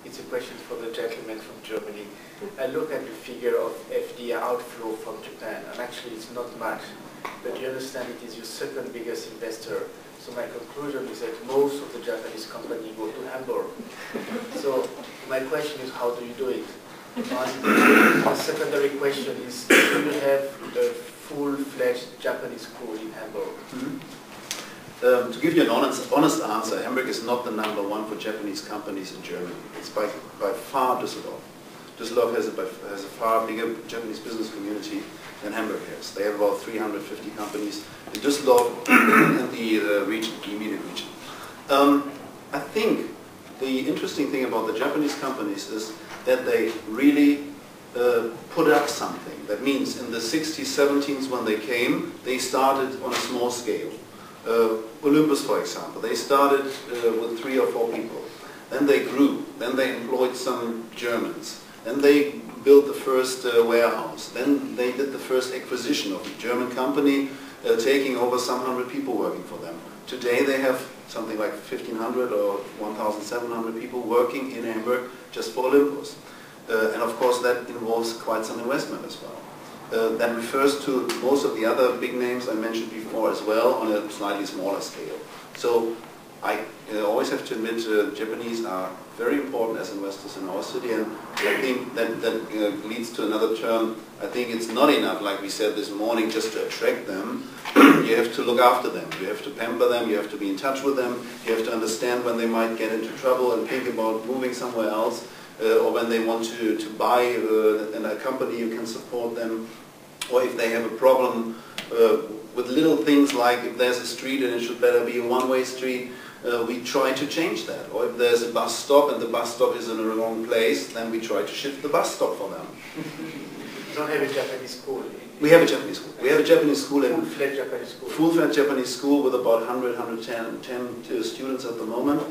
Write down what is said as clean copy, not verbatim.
It's a question for the gentleman from Germany. I look at the figure of FDI outflow from Japan, and actually it's not much. But you understand it is your second biggest investor. So my conclusion is that most of the Japanese companies go to Hamburg. So my question is, how do you do it? And the secondary question is, do you have a full-fledged Japanese school in Hamburg? To give you an honest answer, Hamburg is not the #1 for Japanese companies in Germany. It's by far Düsseldorf. Düsseldorf has a far bigger Japanese business community than Hamburg has. They have about 350 companies in Düsseldorf and the region, the immediate region. I think the interesting thing about the Japanese companies is that they really put up something. That means in the 60s, 70s when they came, they started on a small scale. Olympus, for example, they started with 3 or 4 people. Then they grew. Then they employed some Germans. Then they built the first warehouse. Then they did the first acquisition of a German company, taking over some 100 people working for them. Today they have something like 1,500 or 1,700 people working in Hamburg just for Olympus. And of course that involves quite some investment as well. That refers to most of the other big names I mentioned before as well on a slightly smaller scale. So I always have to admit Japanese are very important as investors in our city, and I think that leads to another term. I think it's not enough, like we said this morning, just to attract them. You have to look after them, you have to pamper them, you have to be in touch with them, you have to understand when they might get into trouble and think about moving somewhere else, or when they want to buy in a company you can support them, or if they have a problem with little things like if there's a street and it should better be a one-way street, we try to change that. Or if there's a bus stop and the bus stop is in the wrong place, then we try to shift the bus stop for them. You don't have a Japanese school? We have a Japanese school. We have a Japanese school. Full-fledged Japanese school? Full-fledged Japanese school with about 110 students at the moment.